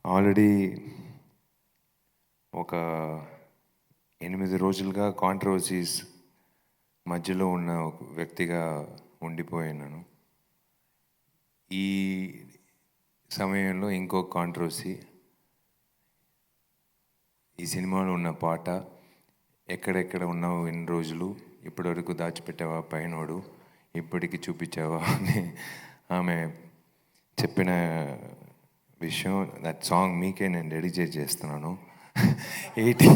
Already ఒక 8 రోజులుగా controversies మధ్యలో ఉన్న ఒక వ్యక్తిగా ఉండిపోయాను. ఈ సమయంలో ఇంకో కాంట్రవర్సీ, ఈ సినిమాలో ఉన్న పాట ఎక్కడెక్కడ ఉన్నావు ఎన్ని రోజులు, ఇప్పటివరకు దాచిపెట్టావా పైనోడు, ఇప్పటికి చూపించావా అని ఆమె చెప్పిన విషయం. దట్ సాంగ్ మీకే నేను డెడికేట్ చేస్తున్నాను. 80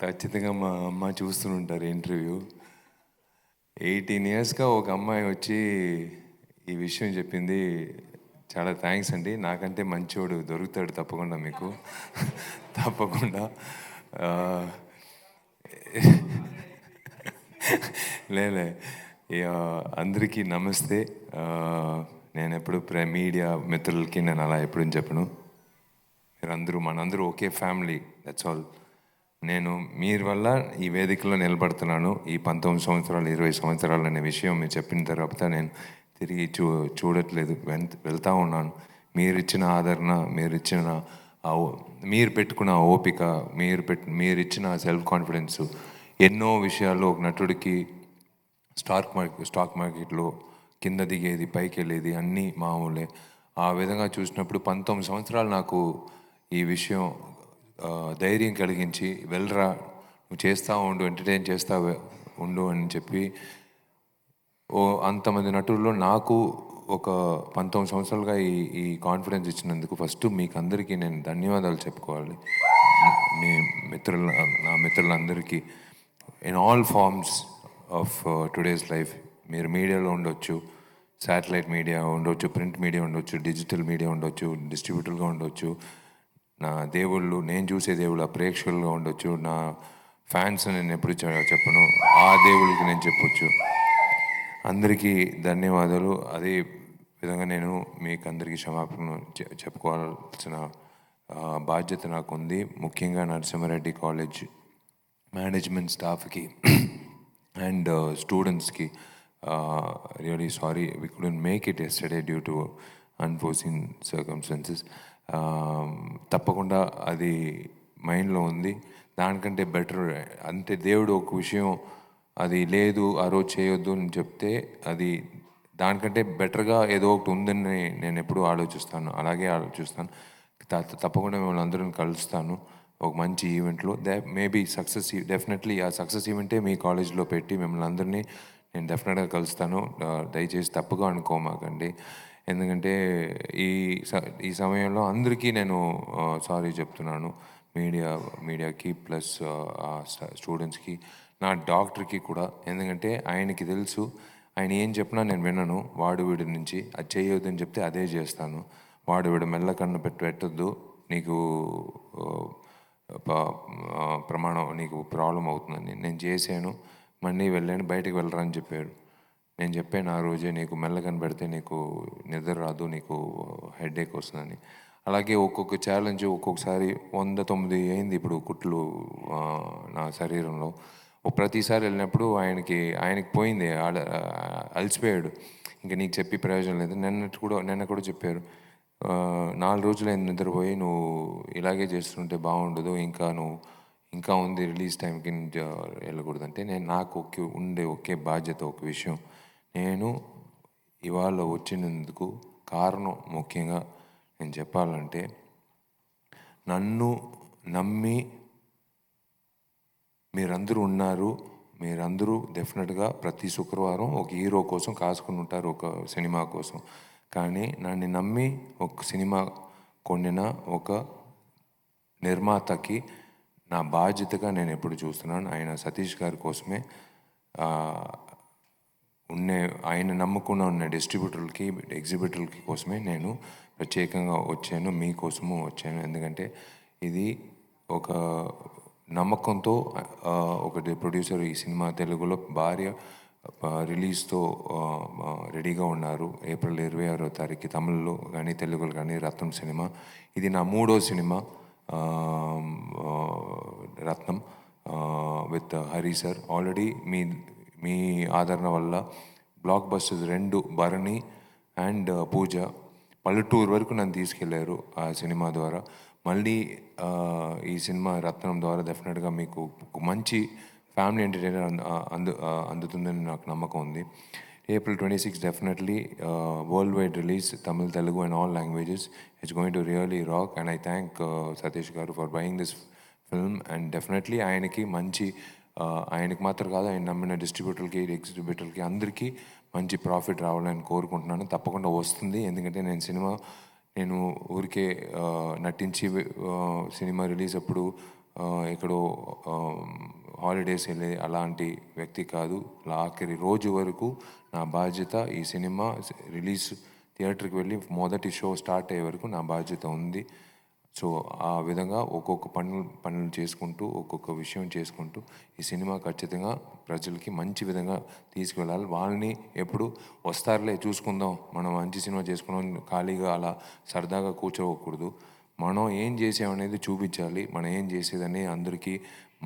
ఖచ్చితంగా మా అమ్మ చూస్తుంటారు ఇంటర్వ్యూ. 18 ఇయర్స్గా ఒక అమ్మాయి వచ్చి ఈ విషయం చెప్పింది. చాలా థ్యాంక్స్ అండి. నాకంటే మంచివాడు దొరుకుతాడు తప్పకుండా మీకు. తప్పకుండా. లేలే, అందరికీ నమస్తే. నేను ఎప్పుడు మీడియా మిత్రులకి నేను అలా ఎప్పుడు చెప్పను. మీరందరూ మనందరూ ఒకే ఫ్యామిలీ, దట్స్ ఆల్. నేను మీరు వల్ల ఈ వేదికలో నిలబడుతున్నాను. ఈ 19 సంవత్సరాలు 20 సంవత్సరాలు అనే విషయం మీరు చెప్పిన తర్వాత నేను తిరిగి చూడట్లేదు, వెళ్తూ ఉన్నాను. మీరిచ్చిన ఆదరణ, మీరు పెట్టుకున్న ఓపిక, మీరిచ్చిన సెల్ఫ్ కాన్ఫిడెన్సు, ఎన్నో విషయాల్లో ఒక నటుడికి స్టాక్ మార్కెట్లో కింద దిగేది పైకి వెళ్ళేది అన్నీ మామూలే. ఆ విధంగా చూసినప్పుడు 19 సంవత్సరాలు నాకు ఈ విషయం ధైర్యం కలిగించి, వెళ్ళరా నువ్వు చేస్తూ ఉండు, ఎంటర్టైన్ చేస్తూ ఉండు అని చెప్పి, అంతమంది నటుల్లో నాకు ఒక 19 సంవత్సరాలుగా ఈ కాన్ఫిడెన్స్ ఇచ్చినందుకు ఫస్ట్ మీకు అందరికీ నేను ధన్యవాదాలు చెప్పుకోవాలి. మీ నా మిత్రులందరికీ in all forms of today's life. మీరు మీడియాలో ఉండొచ్చు, శాటిలైట్ మీడియా ఉండొచ్చు, ప్రింట్ మీడియా ఉండొచ్చు, డిజిటల్ మీడియా ఉండొచ్చు, డిస్ట్రిబ్యూటర్గా ఉండొచ్చు, నా దేవుళ్ళు, నేను చూసే దేవుళ్ళు ఆ ప్రేక్షకులుగా ఉండొచ్చు, నా ఫ్యాన్స్ నేను ఎప్పుడు చెప్పను, ఆ దేవుళ్ళకి నేను చెప్పొచ్చు. అందరికీ ధన్యవాదాలు. అదే విధంగా నేను మీకు అందరికీ క్షమాపణ చెప్పుకోవాల్సిన బాధ్యత నాకుంది. ముఖ్యంగా నరసింహారెడ్డి కాలేజ్ మేనేజ్మెంట్ స్టాఫ్కి అండ్ స్టూడెంట్స్కి really sorry, we couldn't make it yesterday due to unforeseen circumstances. తప్పకుండా అది మైండ్లో ఉంది. దానికంటే బెటర్ అంటే దేవుడు ఒక విషయం అది లేదు ఆ రోజు చేయొద్దు అని చెప్తే, అది దానికంటే బెటర్గా ఏదో ఒకటి ఉందని నేను ఎప్పుడూ ఆలోచిస్తాను. అలాగే ఆలోచిస్తాను. తప్పకుండా మిమ్మల్ని అందరిని కలుస్తాను ఒక మంచి ఈవెంట్లో. మేబీ డెఫినెట్లీ ఆ సక్సెస్ ఈవెంటే మీ కాలేజ్లో పెట్టి మిమ్మల్ని అందరినీ నేను డెఫినెట్గా కలుస్తాను. దయచేసి తప్పుగా అనుకోమాకండి. ఎందుకంటే ఈ సమయంలో అందరికీ నేను సారీ చెప్తున్నాను. మీడియాకి ప్లస్ స్టూడెంట్స్కి, నా డాక్టర్కి కూడా. ఎందుకంటే ఆయనకి తెలుసు, ఆయన ఏం చెప్పినా నేను వినను. వాడు వీడి నుంచి అది చేయొద్దని చెప్తే అదే చేస్తాను. వాడు వీడు మెల్లకన్ను పెట్టొద్దు, నీకు ప్రమాణం, నీకు ప్రాబ్లం అవుతుందని నేను చేశాను. మళ్ళీ వెళ్ళాను, బయటకు వెళ్ళరా అని చెప్పారు. నేను చెప్పాను ఆ రోజే, నీకు మెల్లకన్ను పెడితే నీకు నిద్ర రాదు, నీకు హెడేక్ వస్తుందని. అలాగే ఒక్కొక్క ఛాలెంజ్ ఒక్కొక్కసారి 109 అయింది ఇప్పుడు కుట్లు నా శరీరంలో. ప్రతిసారి వెళ్ళినప్పుడు ఆయనకి పోయింది, అలసిపోయాడు. ఇంకా నీకు చెప్పి ప్రయోజనం లేదు. నిన్న కూడా చెప్పారు, 4 రోజులు అయింది నిద్రపోయి, నువ్వు ఇలాగే చేస్తుంటే బాగుండదు, ఇంకా ఉంది రిలీజ్ టైంకి వెళ్ళకూడదంటే, నాకు ఉండే ఒకే బాధ్యత ఒక విషయం. నేను ఇవాళ వచ్చినందుకు కారణం ముఖ్యంగా నేను చెప్పాలంటే, నన్ను నమ్మి మీరందరూ ఉన్నారు. మీరందరూ డెఫినెట్గా ప్రతి శుక్రవారం ఒక హీరో కోసం కాసుకుని ఉంటారు, ఒక సినిమా కోసం. కానీ నన్ను నమ్మి ఒక సినిమా కొనిన ఒక నిర్మాతకి నా బాధ్యతగా నేను ఎప్పుడు చూస్తున్నాను. ఆయన సతీష్ గారి కోసమే ఆయన నమ్ముకున్న ఉన్న డిస్ట్రిబ్యూటర్లకి, ఎగ్జిబిటర్లకి కోసమే నేను ప్రత్యేకంగా వచ్చాను, మీకోసము వచ్చాను. ఎందుకంటే ఇది ఒక నమ్మకంతో ఒక ప్రొడ్యూసర్ ఈ సినిమా తెలుగులో భార్య రిలీజ్తో రెడీగా ఉన్నారు. ఏప్రిల్ 26వ తారీఖు తమిళ్లో కానీ తెలుగులో కానీ రత్నం సినిమా. ఇది నా 3వ cinema Rathnam with Hari sir. Already మీ ఆదరణ వల్ల బ్లాక్ బస్టర్స్ 2 భరణి అండ్ పూజ పల్లెటూరు వరకు నన్ను తీసుకెళ్లారు ఆ సినిమా ద్వారా. మళ్ళీ ఈ సినిమా 'రత్నం' ద్వారా డెఫినెట్గా మీకు ఒక మంచి ఫ్యామిలీ ఎంటర్టైనర్ అందుతుందని నాకు నమ్మకం ఉంది. April 26 definitely worldwide release, Tamil, Telugu and all languages. It's going to really rock, and I thank Satish Garu for buying this film, and definitely ఆయనకి మంచి ఆయనకి మాత్రం కాదు, ఆయన నమ్మిన డిస్ట్రిబ్యూటర్కి, ఎగ్జిబిటర్కి అందరికీ మంచి ప్రాఫిట్ రావాలని కోరుకుంటున్నాను. తప్పకుండా వస్తుంది, ఎందుకంటే నేను ఊరికే నటించి సినిమా రిలీజ్ అప్పుడు ఎక్కడో హాలిడేస్ వెళ్ళే అలాంటి వ్యక్తి కాదు. ఆఖరి రోజు వరకు నా బాధ్యత ఈ సినిమా రిలీజ్ థియేటర్కి వెళ్ళి మొదటి షో స్టార్ట్ అయ్యే వరకు నా బాధ్యత ఉంది. సో ఆ విధంగా ఒక్కొక్క పనులు చేసుకుంటూ, ఒక్కొక్క విషయం చేసుకుంటూ ఈ సినిమా ఖచ్చితంగా ప్రజలకి మంచి విధంగా తీసుకువెళ్ళాలి. వాళ్ళని ఎప్పుడు వస్తారులే చూసుకుందాం, మనం మంచి సినిమా చేసుకున్నాం ఖాళీగా అలా సరదాగా కూర్చోకూడదు. మనం ఏం చేసామనేది చూపించాలి. మనం ఏం చేసేదని అందరికీ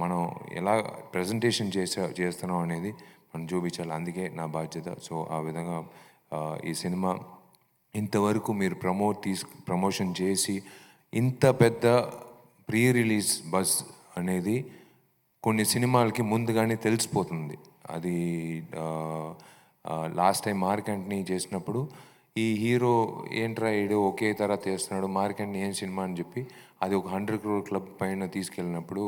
మనం ఎలా ప్రజెంటేషన్ చేస్తున్నాం అనేది మనం చూపించాలి. అందుకే నా బాధ్యత. సో ఆ విధంగా ఈ సినిమా ఇంతవరకు మీరు ప్రమోషన్ చేసి ఇంత పెద్ద ప్రీ రిలీజ్ బజ్ అనేది కొన్ని సినిమాలకి ముందుగానే తెలిసిపోతుంది. అది లాస్ట్ టైం మార్క్ యాంటనీ చేసినప్పుడు ఈ హీరో ఏంట్రా ఈడు ఒకే తరహా చేస్తున్నాడు, మార్క్ యాంటనీ ఏం సినిమా అని చెప్పి అది ఒక 100 crore క్లబ్ పైన తీసుకెళ్ళినప్పుడు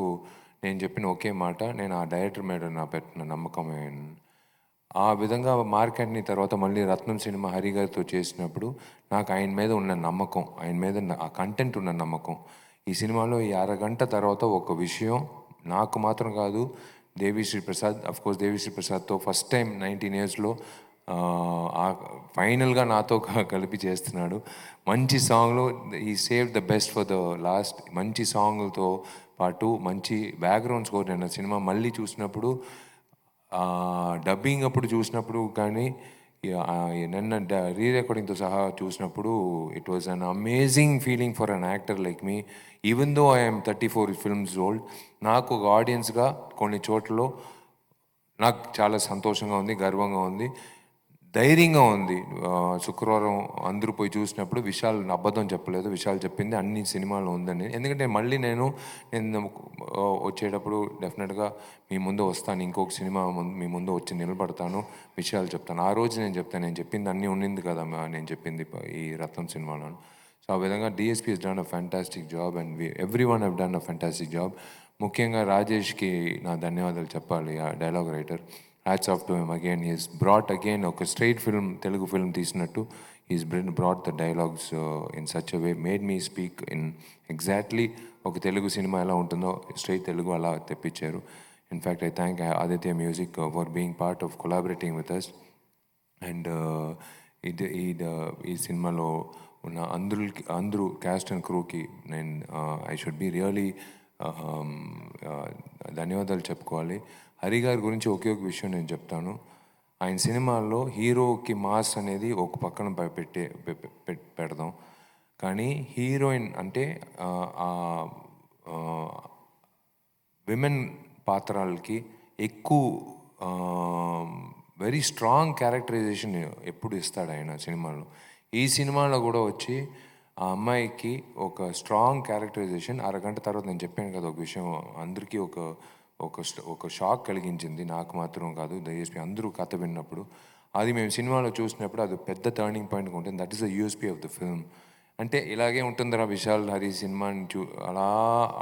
నేను చెప్పిన ఒకే మాట, నేను ఆ డైరెక్టర్ మీద నా పెట్టిన నమ్మకమే. ఆ విధంగా మార్క్ యాంటనీ తర్వాత మళ్ళీ 'రత్నం' సినిమా హరి గారితో చేసినప్పుడు నాకు ఆయన మీద ఉన్న నమ్మకం, ఆయన మీద ఆ కంటెంట్ ఉన్న నమ్మకం. ఈ సినిమాలో ఈ అరగంట తర్వాత ఒక విషయం నాకు మాత్రం కాదు, దేవిశ్రీ ప్రసాద్, అఫ్కోర్స్ దేవిశ్రీ ప్రసాద్తో ఫస్ట్ టైం 19 yearsలో ఫైనల్గా నాతో కలిపి చేస్తున్నాడు. మంచి సాంగ్లో ఈ save the best for the last. మంచి సాంగ్లతో పాటు మంచి బ్యాక్గ్రౌండ్ స్కోర్. నేను సినిమా మళ్ళీ చూసినప్పుడు డబ్బింగ్ అప్పుడు చూసినప్పుడు కానీ నిన్న రీ రికార్డింగ్తో సహా చూసినప్పుడు it was an amazing feeling for an actor like me. Even though I'm 34 films old, నాకు ఒక ఆడియన్స్గా కొన్ని చోట్లలో నాకు చాలా సంతోషంగా ఉంది, గర్వంగా ఉంది, ధైర్యంగా ఉంది. శుక్రవారం అందరూ పోయి చూసినప్పుడు విశాల్ అబద్ధం చెప్పలేదు, విశాల్ చెప్పింది అన్ని సినిమాల్లో ఉందని. ఎందుకంటే మళ్ళీ నేను వచ్చేటప్పుడు డెఫినెట్గా మీ ముందు వస్తాను, ఇంకొక సినిమా మీ ముందు వచ్చి నిలబడతాను, విషయాలు చెప్తాను. ఆ రోజు నేను చెప్పింది అన్నీ ఉండింది కదా నేను చెప్పింది ఈ 'రత్నం' సినిమాలో. సో ఆ విధంగా DSP he's done a fantastic job, and everyone have done a fantastic job. ముఖ్యంగా రాజేష్కి నా ధన్యవాదాలు చెప్పాలి, ఆ dialogue writer. Hats off to him again. He's brought again ఒక స్ట్రైట్ ఫిల్మ్, తెలుగు ఫిల్మ్ తీసినట్టు he's brought the dialogues in such a way, made me speak in exactly ఒక Telugu cinema ఎలా ఉంటుందో స్ట్రైట్ తెలుగు అలా తెప్పించారు. In fact I thank Aditya music for being part of collaborating with us. And ఈ సినిమాలో ఉన్న అందరూ క్యాస్ట్ అండ్ క్రూకి నేను ఐ షుడ్ బి రియలీ ధన్యవాదాలు చెప్పుకోవాలి. హరి గారి గురించి ఒకే ఒక విషయం నేను చెప్తాను. ఆయన సినిమాల్లో హీరోకి మాస్ అనేది ఒక పక్కన పెడదాం, కానీ హీరోయిన్ అంటే విమెన్ పాత్రలకి ఎక్కువ వెరీ స్ట్రాంగ్ క్యారెక్టరైజేషన్ ఎప్పుడు ఇస్తాడు ఆయన సినిమాలో. ఈ సినిమాలో కూడా వచ్చి ఆ అమ్మాయికి ఒక స్ట్రాంగ్ క్యారెక్టరైజేషన్. అరగంట తర్వాత నేను చెప్పాను కదా ఒక విషయం, అందరికీ ఒక షాక్ కలిగించింది, నాకు మాత్రం కాదు, దయచేసి అందరూ కథ విన్నప్పుడు. అది మేము సినిమాలో చూసినప్పుడు అది పెద్ద టర్నింగ్ పాయింట్గా ఉంటుంది. That is the USP of the film. అంటే ఇలాగే ఉంటుందిరా విశాల్ హరి సినిమాని అలా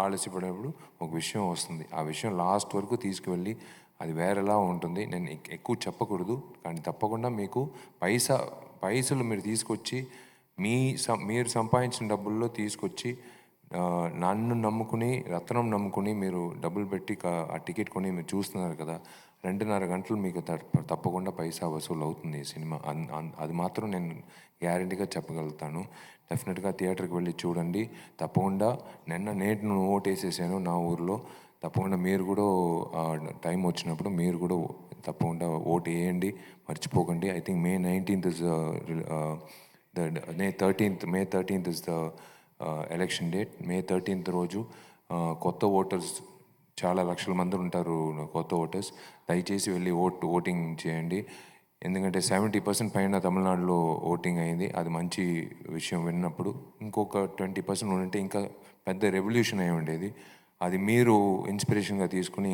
ఆలస్యపడినప్పుడు ఒక విషయం వస్తుంది, ఆ విషయం లాస్ట్ వరకు తీసుకువెళ్ళి అది వేరేలా ఉంటుంది. నేను ఎక్కువ చెప్పకూడదు, కానీ తప్పకుండా మీకు పైసలు మీరు తీసుకొచ్చి మీరు సంపాదించిన డబ్బుల్లో తీసుకొచ్చి నన్ను నమ్ముకుని, రత్నం నమ్ముకుని మీరు డబ్బులు పెట్టి ఆ టికెట్ కొని మీరు చూస్తున్నారు కదా, 2.5 గంటలు మీకు తప్పకుండా పైసా వసూలు అవుతుంది ఈ సినిమా. అది మాత్రం నేను గ్యారెంటీగా చెప్పగలుగుతాను. డెఫినెట్గా థియేటర్కి వెళ్ళి చూడండి. తప్పకుండా నేను ఓటేసేసాను నా ఊరిలో. తప్పకుండా మీరు కూడా టైం వచ్చినప్పుడు మీరు కూడా తప్పకుండా ఓటు వేయండి, మర్చిపోకండి. I think May 19th is May 13th is the election date. May 13th రోజు కొత్త ఓటర్స్ చాలా లక్షల మంది ఉంటారు, కొత్త ఓటర్స్. దయచేసి వెళ్ళి ఓటింగ్ చేయండి. ఎందుకంటే 70% పైన తమిళనాడులో ఓటింగ్ అయింది. అది మంచి విషయం విన్నప్పుడు. ఇంకొక 20% ఉంటే ఇంకా పెద్ద రెవల్యూషన్ అయి ఉండేది. అది మీరు ఇన్స్పిరేషన్గా తీసుకుని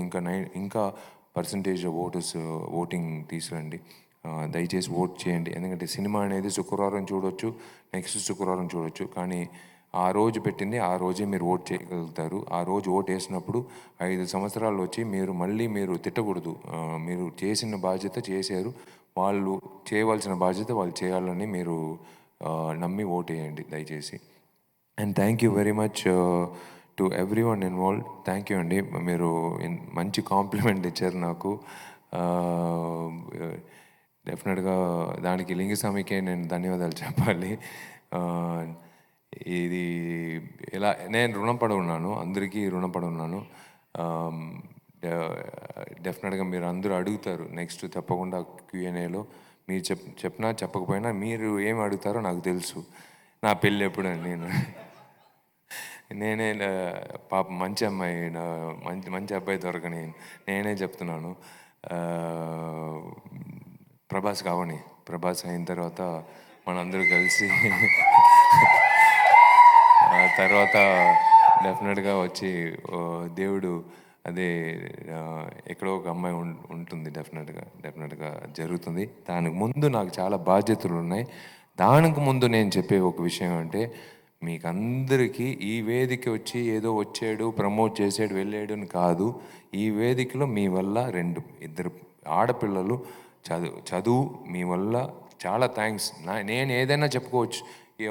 ఇంకా పర్సంటేజ్ ఓటింగ్ తీసుకురండి. దయచేసి ఓట్ చేయండి. ఎందుకంటే సినిమా అనేది శుక్రవారం చూడొచ్చు, నెక్స్ట్ శుక్రవారం చూడొచ్చు, కానీ ఆ రోజు పెట్టింది ఆ రోజే మీరు ఓట్ చేయగలుగుతారు. ఆ రోజు ఓటు వేసినప్పుడు 5 సంవత్సరాలు వచ్చి మీరు తిట్టకూడదు. మీరు చేసిన బాధ్యత చేశారు, వాళ్ళు చేయవలసిన బాధ్యత వాళ్ళు చేయాలని మీరు నమ్మి ఓటేయండి దయచేసి. And thank you very much to every one involved. Thank you అండి. మీరు మంచి కాంప్లిమెంట్ ఇచ్చారు నాకు. డెఫినెట్గా దానికి లింగస్వామికే నేను ధన్యవాదాలు చెప్పాలి. ఇది ఇలా నేను రుణపడి ఉన్నాను, అందరికీ రుణపడి ఉన్నాను. డెఫినెట్గా మీరు అందరూ అడుగుతారు నెక్స్ట్ తప్పకుండా Q&Aలో. మీరు చెప్పినా చెప్పకపోయినా మీరు ఏం అడుగుతారో నాకు తెలుసు. నా పెళ్ళి ఎప్పుడని నేనే పాప మంచి అమ్మాయి, మంచి అబ్బాయి దొరకని నేనే చెప్తున్నాను. ప్రభాస్ కావని, ప్రభాస్ అయిన తర్వాత మనందరూ కలిసి తర్వాత డెఫినెట్గా వచ్చి దేవుడు అదే ఎక్కడో ఒక అమ్మాయి ఉంటుంది. డెఫినెట్గా జరుగుతుంది. దానికి ముందు నాకు చాలా బాధ్యతలు ఉన్నాయి. దానికి ముందు నేను చెప్పే ఒక విషయం అంటే, మీకు అందరికీ ఈ వేదిక వచ్చి ఏదో వచ్చాడు, ప్రమోట్ చేసాడు, వెళ్ళాడు అని కాదు. ఈ వేదికలో మీ వల్ల ఇద్దరు ఆడపిల్లలు చదువు మీ వల్ల చాలా థ్యాంక్స్. నేను ఏదైనా చెప్పుకోవచ్చు,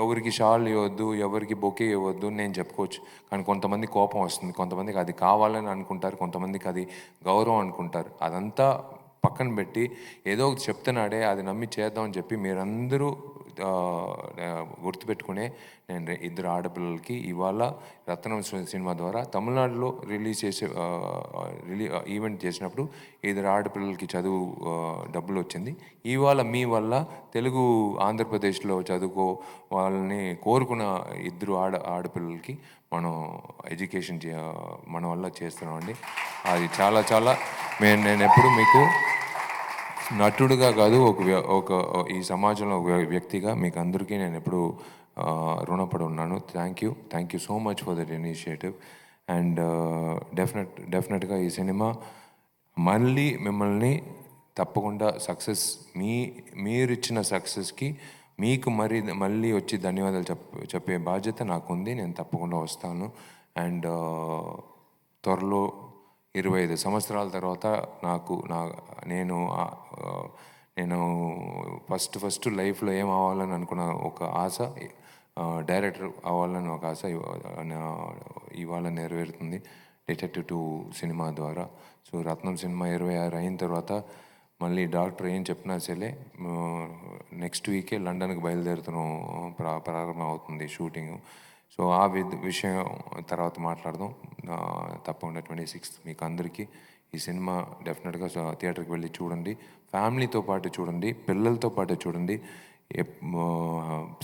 ఎవరికి షాల్ ఇవ్వద్దు, ఎవరికి బొకే ఇవ్వద్దు నేను చెప్పుకోవచ్చు. కానీ కొంతమంది కోపం వస్తుంది, కొంతమందికి అది కావాలని అనుకుంటారు, కొంతమందికి అది గౌరవం అనుకుంటారు. అదంతా పక్కన పెట్టి ఏదో ఒకటి చెప్తున్నాడే అది నమ్మి చేద్దామని చెప్పి మీరందరూ గుర్తుపెట్టుకునే నేను ఇద్దరు ఆడపిల్లలకి ఇవాళ రత్నం సినిమా ద్వారా తమిళనాడులో రిలీజ్ చేసే ఈవెంట్ చేసినప్పుడు ఇద్దరు ఆడపిల్లలకి చదువు డబ్బులు వచ్చింది. ఇవాళ మీ వల్ల తెలుగు ఆంధ్రప్రదేశ్లో చదువుకో వాళ్ళని కోరుకున్న ఇద్దరు ఆడపిల్లలకి మనం ఎడ్యుకేషన్ మన వల్ల చేస్తున్నామండి. అది చాలా నేను ఎప్పుడు మీకు నటుడుగా కాదు, ఈ సమాజంలో ఒక వ్యక్తిగా మీకు అందరికీ నేను ఎప్పుడు రుణపడి ఉన్నాను. Thank you so much for that initiative. And డెఫినెట్గా ఈ సినిమా మళ్ళీ మిమ్మల్ని తప్పకుండా మీరు ఇచ్చిన సక్సెస్కి మీకు మళ్ళీ వచ్చి ధన్యవాదాలు చెప్పే బాధ్యత నాకుంది. నేను తప్పకుండా వస్తాను. అండ్ త్వరలో 25 సంవత్సరాల తర్వాత నేను ఫస్ట్ లైఫ్లో ఏం అవ్వాలని అనుకున్న ఒక ఆశ, డైరెక్టర్ అవ్వాలని ఒక ఆశ ఇవాళ నెరవేరుతుంది డిటెక్టివ్ 2 సినిమా ద్వారా. సో రత్నం సినిమా 26 అయిన తర్వాత మళ్ళీ డాక్టర్ ఏం చెప్పినా సరే నెక్స్ట్ వీకే లండన్కి బయలుదేరుతున్నాం, ప్రారంభం అవుతుంది షూటింగ్. సో ఆ విషయం తర్వాత మాట్లాడదాం. తప్పకుండా 26 మీకు అందరికీ ఈ సినిమా డెఫినెట్గా థియేటర్కి వెళ్ళి చూడండి. ఫ్యామిలీతో పాటు చూడండి, పిల్లలతో పాటు చూడండి.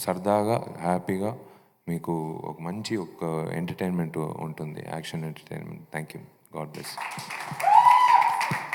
సరదాగా హ్యాపీగా మీకు ఒక మంచి ఎంటర్టైన్మెంట్ ఉంటుంది, action entertainment. Thank you. God bless.